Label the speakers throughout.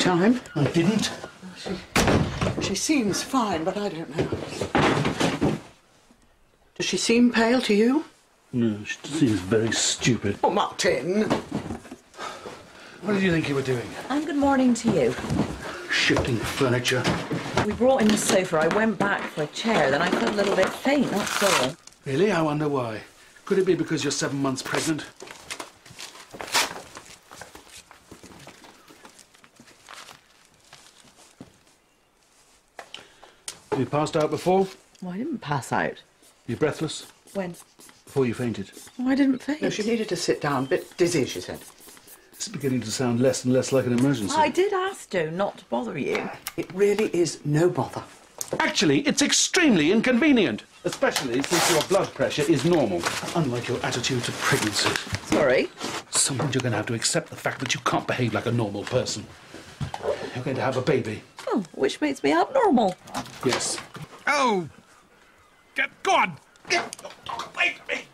Speaker 1: time.
Speaker 2: I didn't.
Speaker 1: She seems fine, but I don't know. Does she seem pale to you?
Speaker 2: No, she seems very stupid.
Speaker 1: Oh, Martin.
Speaker 2: What did you think you were doing?
Speaker 3: And good morning to you.
Speaker 2: Shifting furniture.
Speaker 3: We brought in the sofa. I went back for a chair, then I felt a little bit faint, that's all.
Speaker 2: Really? I wonder why. Could it be because you're 7 months pregnant? Have you passed out before?
Speaker 3: Well, I didn't pass out.
Speaker 2: You breathless?
Speaker 3: When?
Speaker 2: Before you fainted.
Speaker 3: Oh, I didn't faint.
Speaker 1: No, she needed to sit down. Bit dizzy, she said.
Speaker 2: It's beginning to sound less and less like an emergency.
Speaker 3: I did ask Joe not to bother you.
Speaker 1: It really is no bother.
Speaker 2: Actually, it's extremely inconvenient, especially since your blood pressure is normal, unlike your attitude to pregnancy.
Speaker 3: Sorry?
Speaker 2: Sometimes you're going to have to accept the fact that you can't behave like a normal person. You're going to have a baby.
Speaker 3: Oh, which makes me abnormal.
Speaker 2: Yes.
Speaker 4: Oh! Go on! Get away from me!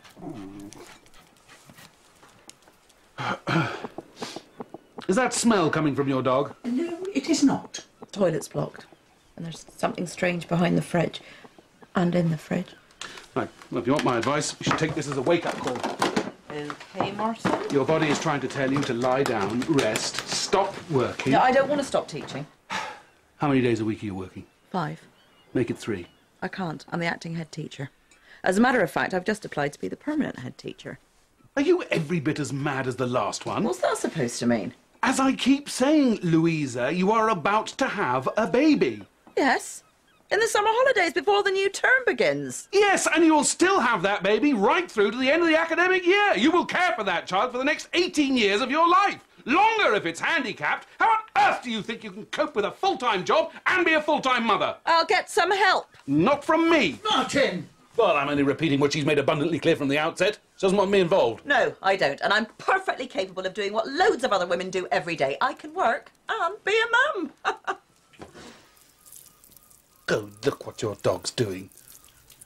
Speaker 2: Is that smell coming from your dog?
Speaker 1: No, it is not.
Speaker 3: The toilet's blocked. And there's something strange behind the fridge. And in the fridge.
Speaker 2: Right, well, if you want my advice, you should take this as a wake-up call.
Speaker 3: Okay, Martin.
Speaker 2: Your body is trying to tell you to lie down, rest, stop working.
Speaker 3: No, I don't want to stop teaching.
Speaker 2: How many days a week are you working?
Speaker 3: 5.
Speaker 2: Make it 3.
Speaker 3: I can't. I'm the acting head teacher. As a matter of fact, I've just applied to be the permanent head teacher.
Speaker 2: Are you every bit as mad as the last one?
Speaker 3: What's that supposed to mean?
Speaker 2: As I keep saying, Louisa, you are about to have a baby.
Speaker 3: Yes. In the summer holidays before the new term begins.
Speaker 2: Yes, and you'll still have that baby right through to the end of the academic year. You will care for that child for the next 18 years of your life. Longer if it's handicapped. How on earth do you think you can cope with a full-time job and be a full-time mother?
Speaker 3: I'll get some help.
Speaker 2: Not from me.
Speaker 1: Martin!
Speaker 2: Well, I'm only repeating what she's made abundantly clear from the outset. She doesn't want me involved.
Speaker 3: No, I don't. And I'm perfectly capable of doing what loads of other women do every day. I can work and be a mum.
Speaker 2: Go look what your dog's doing.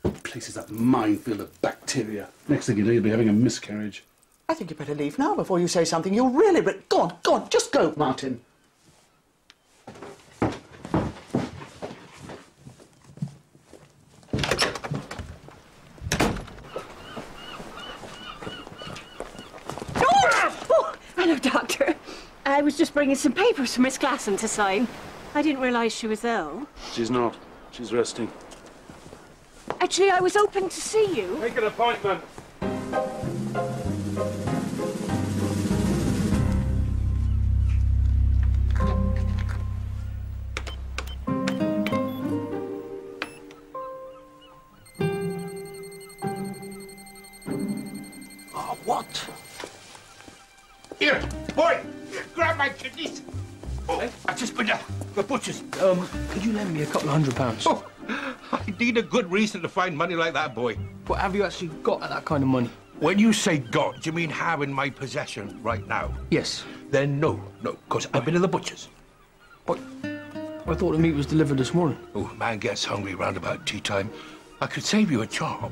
Speaker 2: The place is a minefield of bacteria. Next thing you know, you'll be having a miscarriage.
Speaker 1: I think you'd better leave now before you say something. You'll really... Go on, just go, Martin.
Speaker 5: Hello, Doctor. I was just bringing some papers for Miss Glasson to sign. I didn't realise she was ill.
Speaker 2: She's not. She's resting.
Speaker 5: Actually, I was hoping to see you.
Speaker 2: Make an appointment.
Speaker 4: Oh, what? Here, boy! Here, grab my kidneys! Oh, I've just been to the butcher's.
Speaker 6: Could you lend me a couple of £100?
Speaker 4: Oh, I need a good reason to find money like that, boy.
Speaker 6: What have you actually got that kind of money?
Speaker 4: When you say got, do you mean have in my possession right now?
Speaker 6: Yes.
Speaker 4: Then no, because I've been to the butcher's.
Speaker 6: But I thought the meat was delivered this morning.
Speaker 4: Oh, man gets hungry round about tea time. I could save you a job.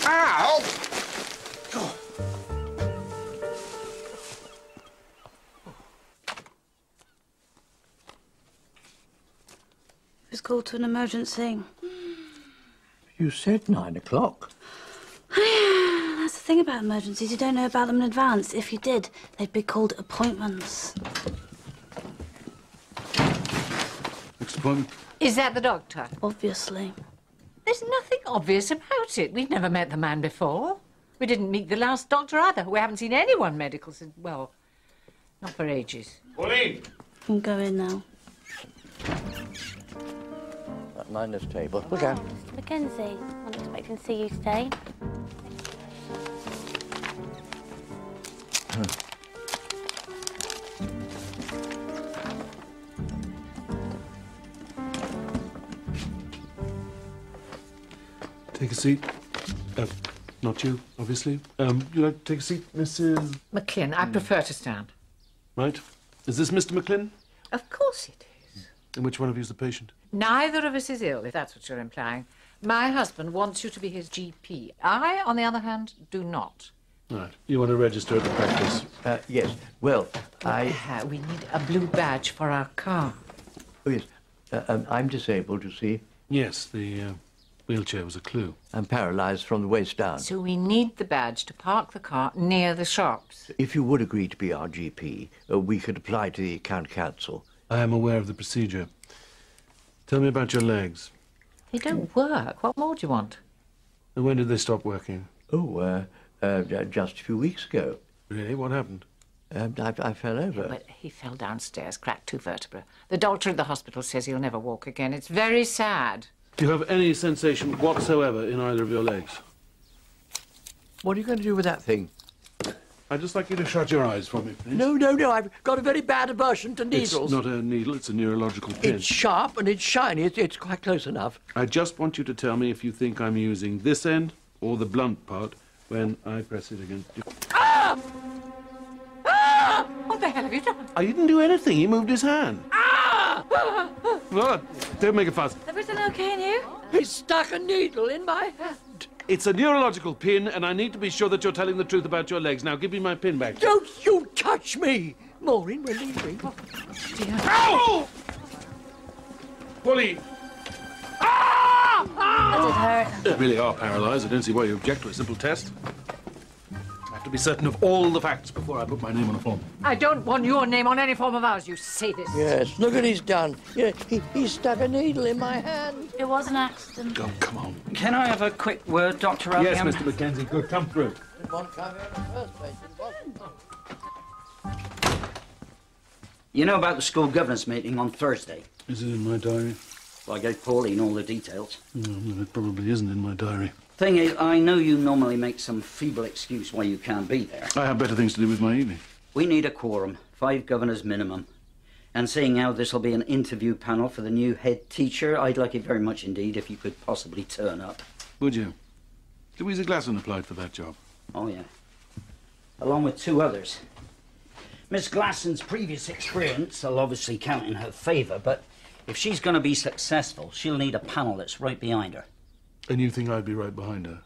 Speaker 4: Ow! Oh.
Speaker 7: It's called to an emergency.
Speaker 6: You said 9 o'clock.
Speaker 7: That's the thing about emergencies. You don't know about them in advance. If you did, they'd be called appointments.
Speaker 2: Next appointment.
Speaker 8: Is that the doctor?
Speaker 7: Obviously.
Speaker 8: There's nothing obvious about it. We've never met the man before. We didn't meet the last doctor either. We haven't seen anyone medical since, well, not for ages.
Speaker 2: Pauline!
Speaker 7: You can go in now.
Speaker 6: Mind this table. Look out.
Speaker 7: Mr. Mackenzie, I'm expecting to see you today.
Speaker 2: Take a seat. Not you, obviously. Would you like to take a seat, Mrs...
Speaker 8: McLean, I prefer to stand.
Speaker 2: Right. Is this Mr. McLean?
Speaker 8: Of course it is.
Speaker 2: And which one of you is the patient?
Speaker 8: Neither of us is ill, if that's what you're implying. My husband wants you to be his GP. I, on the other hand, do not.
Speaker 2: Right. You want to register at the practice?
Speaker 9: Yes. Well,
Speaker 8: We need a blue badge for our car.
Speaker 9: Oh, yes. I'm disabled, you see.
Speaker 2: Yes, the wheelchair was a clue.
Speaker 9: I'm paralysed from the waist down.
Speaker 8: So we need the badge to park the car near the shops.
Speaker 9: If you would agree to be our GP, we could apply to the County Council.
Speaker 2: I am aware of the procedure. Tell me about your legs.
Speaker 8: They don't work. What more do you want?
Speaker 2: And when did they stop working?
Speaker 9: Oh, just a few weeks ago.
Speaker 2: Really? What happened?
Speaker 9: I fell over.
Speaker 8: But he fell downstairs, cracked 2 vertebrae. The doctor at the hospital says he'll never walk again. It's very sad.
Speaker 2: Do you have any sensation whatsoever in either of your legs?
Speaker 9: What are you going to do with that thing?
Speaker 2: I'd just like you to shut your eyes for me, please.
Speaker 9: No. I've got a very bad aversion to needles.
Speaker 2: It's not a needle, it's a neurological pin.
Speaker 9: It's sharp and it's shiny. It's quite close enough.
Speaker 2: I just want you to tell me if you think I'm using this end or the blunt part when I press it against you.
Speaker 8: Ah! Ah! What the hell have you done?
Speaker 2: I didn't do anything. He moved his hand.
Speaker 8: Ah!
Speaker 2: What? Don't make a fuss.
Speaker 7: Everything okay in you?
Speaker 9: He stuck a needle in my hand.
Speaker 2: It's a neurological pin, and I need to be sure that you're telling the truth about your legs. Now, give me my pin back.
Speaker 9: Don't you touch me! Maureen, we're leaving.
Speaker 2: Ow! Polly!
Speaker 7: That did hurt.
Speaker 2: You really are paralysed. I don't see why you object to a simple test. I have to be certain of all the facts before I put my name on a form.
Speaker 8: I don't want your name on any form of ours, you sadist.
Speaker 9: Yes, look what he's done. Yeah, he stuck a needle in my hand.
Speaker 7: It was an accident.
Speaker 2: Oh, come on.
Speaker 10: Can I have a quick word, Dr.
Speaker 2: Yes,
Speaker 10: Ralliam?
Speaker 2: Mr. Mackenzie. Good. Come through.
Speaker 9: Didn't want to come here in the first place, it wasn't.
Speaker 10: You know about the school governance meeting on Thursday?
Speaker 2: Is it in my diary?
Speaker 10: Well, I gave Pauline all the details.
Speaker 2: No, it probably isn't in my diary.
Speaker 10: Thing is, I know you normally make some feeble excuse why you can't be there.
Speaker 2: I have better things to do with my evening.
Speaker 10: We need a quorum, 5 governors minimum. And seeing how this will be an interview panel for the new head teacher, I'd like it very much indeed if you could possibly turn up.
Speaker 2: Would you? Louisa Glasson applied for that job.
Speaker 10: Oh, yeah. Along with 2 others. Miss Glasson's previous experience will obviously count in her favour, but if she's going to be successful, she'll need a panel that's right behind her.
Speaker 2: And you think I'd be right behind her?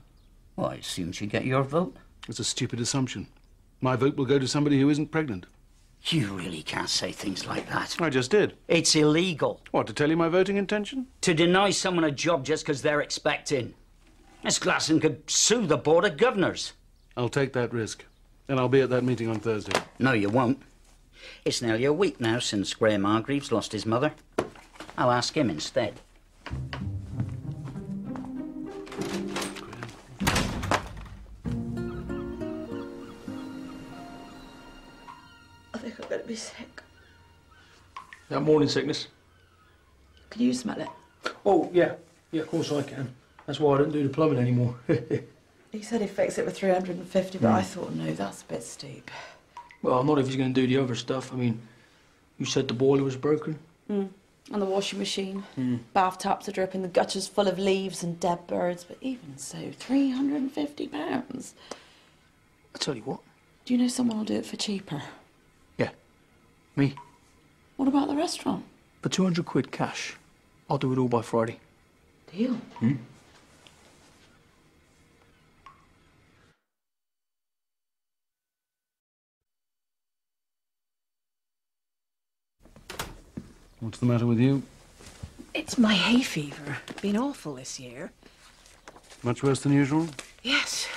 Speaker 10: Well, I assume she'd get your vote.
Speaker 2: It's a stupid assumption. My vote will go to somebody who isn't pregnant.
Speaker 10: You really can't say things like that.
Speaker 2: I just did.
Speaker 10: It's illegal.
Speaker 2: What, to tell you my voting intention?
Speaker 10: To deny someone a job just because they're expecting. Miss Glasson could sue the Board of Governors.
Speaker 2: I'll take that risk. And I'll be at that meeting on Thursday.
Speaker 10: No, you won't. It's nearly a week now since Graham Hargreaves lost his mother. I'll ask him instead.
Speaker 3: I think I'm going to be sick.
Speaker 6: That morning sickness?
Speaker 3: Can you smell it?
Speaker 6: Oh, yeah. Yeah, of course I can. That's why I don't do the plumbing anymore.
Speaker 3: He said he'd fix it with 350, but I thought, no, that's a bit steep.
Speaker 6: Well, not if he's going to do the other stuff. I mean, you said the boiler was broken?
Speaker 11: And the washing machine. Bath taps are dripping, the gutters full of leaves and dead birds. But even so, £350.
Speaker 6: I tell you what.
Speaker 11: Do you know someone will do it for cheaper?
Speaker 6: Yeah. Me.
Speaker 11: What about the restaurant?
Speaker 6: For 200 quid cash. I'll do it all by Friday.
Speaker 11: Deal.
Speaker 2: What's the matter with you?
Speaker 5: It's my hay fever. Been awful this year.
Speaker 2: Much worse than usual?
Speaker 5: Yes.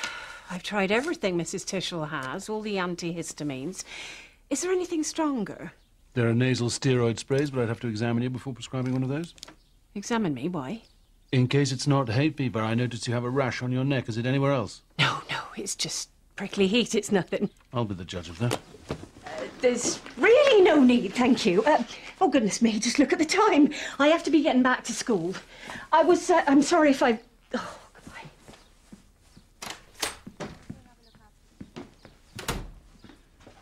Speaker 5: I've tried everything Mrs. Tishel has, all the antihistamines. Is there anything stronger?
Speaker 2: There are nasal steroid sprays, but I'd have to examine you before prescribing one of those.
Speaker 5: Examine me, why?
Speaker 2: In case it's not hay fever, I noticed you have a rash on your neck. Is it anywhere else?
Speaker 5: No, it's just prickly heat. It's nothing.
Speaker 2: I'll be the judge of that.
Speaker 5: There's really no need, thank you. Oh, goodness me, just look at the time. I have to be getting back to school. I'm sorry if I... Oh, goodbye.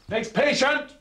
Speaker 2: Next patient!